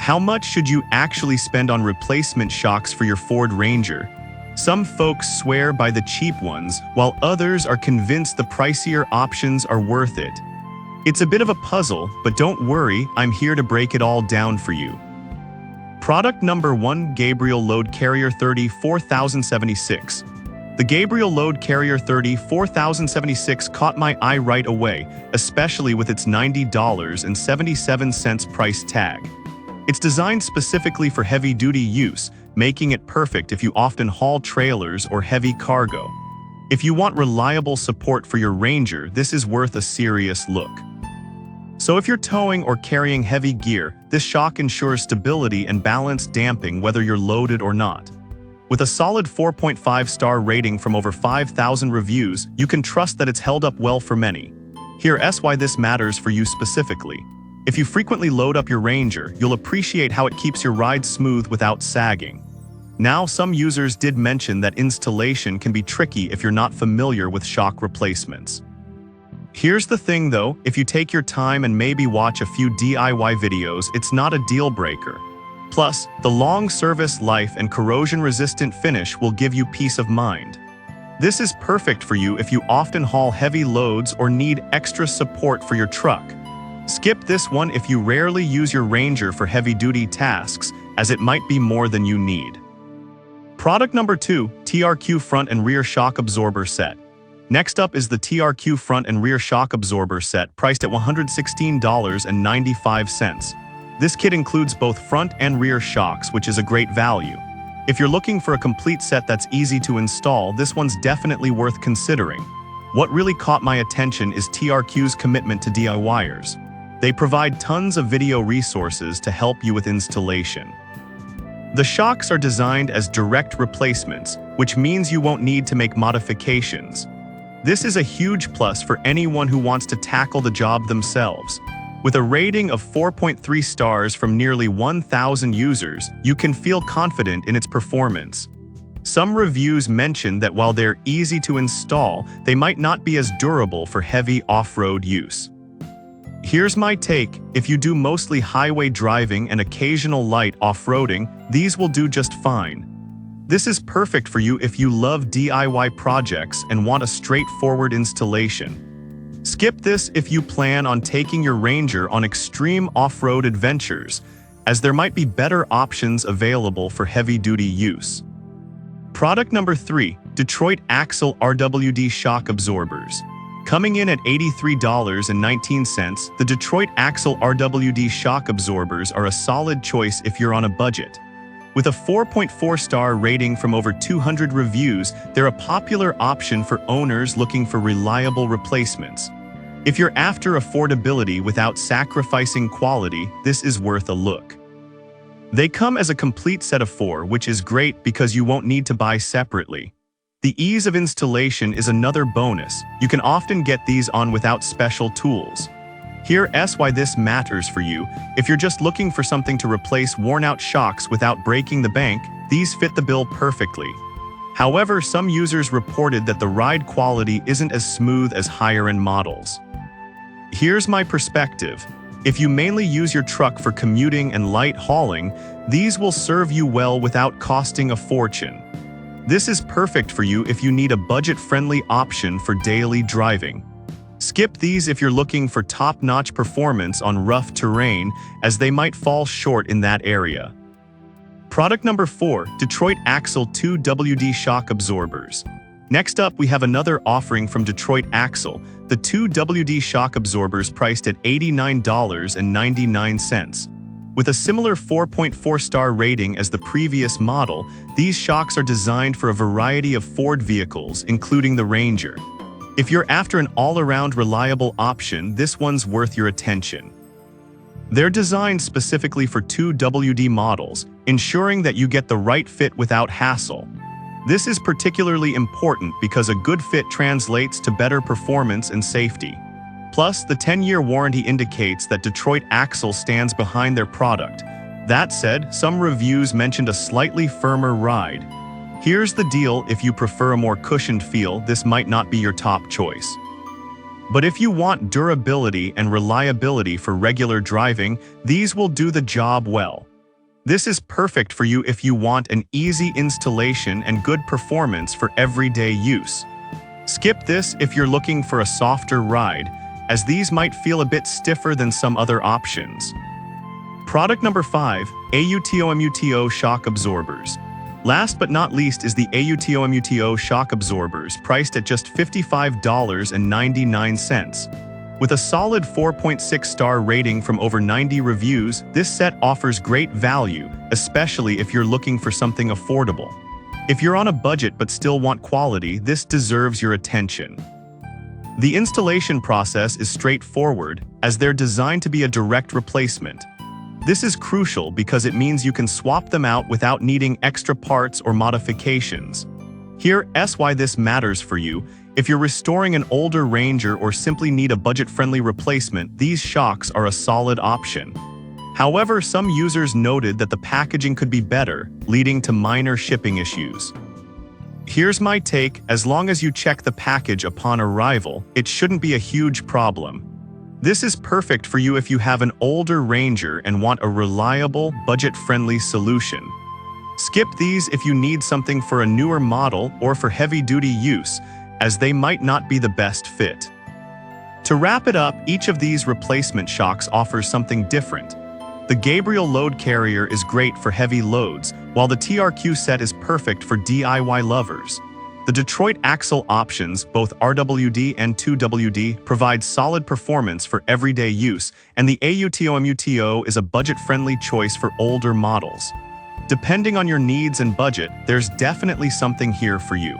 How much should you actually spend on replacement shocks for your Ford Ranger? Some folks swear by the cheap ones, while others are convinced the pricier options are worth it. It's a bit of a puzzle, but don't worry, I'm here to break it all down for you. Product number 1, Gabriel Load Carrier 30 4076. The Gabriel Load Carrier 30 4076 caught my eye right away, especially with its $90.77 price tag. It's designed specifically for heavy-duty use, making it perfect if you often haul trailers or heavy cargo. If you want reliable support for your Ranger, this is worth a serious look. So if you're towing or carrying heavy gear, this shock ensures stability and balanced damping whether you're loaded or not. With a solid 4.5-star rating from over 5,000 reviews, you can trust that it's held up well for many. Here's why this matters for you specifically. If you frequently load up your Ranger, you'll appreciate how it keeps your ride smooth without sagging. Now, some users did mention that installation can be tricky if you're not familiar with shock replacements. Here's the thing though, if you take your time and maybe watch a few DIY videos, it's not a deal breaker. Plus, the long service life and corrosion-resistant finish will give you peace of mind. This is perfect for you if you often haul heavy loads or need extra support for your truck. Skip this one if you rarely use your Ranger for heavy-duty tasks, as it might be more than you need. Product number 2, TRQ Front and Rear Shock Absorber Set. Next up is the TRQ Front and Rear Shock Absorber Set, priced at $116.95. This kit includes both front and rear shocks, which is a great value. If you're looking for a complete set that's easy to install, this one's definitely worth considering. What really caught my attention is TRQ's commitment to DIYers. They provide tons of video resources to help you with installation. The shocks are designed as direct replacements, which means you won't need to make modifications. This is a huge plus for anyone who wants to tackle the job themselves. With a rating of 4.3 stars from nearly 1,000 users, you can feel confident in its performance. Some reviews mention that while they're easy to install, they might not be as durable for heavy off-road use. Here's my take: if you do mostly highway driving and occasional light off-roading, these will do just fine. This is perfect for you if you love DIY projects and want a straightforward installation. Skip this if you plan on taking your Ranger on extreme off-road adventures, as there might be better options available for heavy-duty use. Product number 3, Detroit Axle RWD Shock Absorbers. Coming in at $83.19, the Detroit Axle RWD Shock Absorbers are a solid choice if you're on a budget. With a 4.4-star rating from over 200 reviews, they're a popular option for owners looking for reliable replacements. If you're after affordability without sacrificing quality, this is worth a look. They come as a complete set of 4, which is great because you won't need to buy separately. The ease of installation is another bonus. You can often get these on without special tools. Here's why this matters for you. If you're just looking for something to replace worn-out shocks without breaking the bank, these fit the bill perfectly. However, some users reported that the ride quality isn't as smooth as higher-end models. Here's my perspective. If you mainly use your truck for commuting and light hauling, these will serve you well without costing a fortune. This is perfect for you if you need a budget-friendly option for daily driving. Skip these if you're looking for top-notch performance on rough terrain, as they might fall short in that area. Product number 4, Detroit Axle 2 WD Shock Absorbers. Next up, we have another offering from Detroit Axle, the 2 WD shock absorbers priced at $89.99. With a similar 4.4-star rating as the previous model, these shocks are designed for a variety of Ford vehicles, including the Ranger. If you're after an all-around reliable option, this one's worth your attention. They're designed specifically for 2 WD models, ensuring that you get the right fit without hassle. This is particularly important because a good fit translates to better performance and safety. Plus, the 10-year warranty indicates that Detroit Axle stands behind their product. That said, some reviews mentioned a slightly firmer ride. Here's the deal: if you prefer a more cushioned feel, this might not be your top choice. But if you want durability and reliability for regular driving, these will do the job well. This is perfect for you if you want an easy installation and good performance for everyday use. Skip this if you're looking for a softer ride, as these might feel a bit stiffer than some other options. Product number 5, AUTOMUTO shock absorbers. Last but not least is the AUTOMUTO shock absorbers, priced at just $55.99. With a solid 4.6-star rating from over 90 reviews, this set offers great value, especially if you're looking for something affordable. If you're on a budget but still want quality, this deserves your attention. The installation process is straightforward, as they're designed to be a direct replacement. This is crucial because it means you can swap them out without needing extra parts or modifications. Here's why this matters for you. If you're restoring an older Ranger or simply need a budget-friendly replacement, these shocks are a solid option. However, some users noted that the packaging could be better, leading to minor shipping issues. Here's my take: as long as you check the package upon arrival, it shouldn't be a huge problem. This is perfect for you if you have an older Ranger and want a reliable, budget-friendly solution. Skip these if you need something for a newer model or for heavy-duty use, as they might not be the best fit. To wrap it up, each of these replacement shocks offers something different. The Gabriel load carrier is great for heavy loads, while the TRQ set is perfect for DIY lovers. The Detroit axle options, both RWD and 2WD, provide solid performance for everyday use, and the AUTOMUTO is a budget-friendly choice for older models. Depending on your needs and budget, there's definitely something here for you.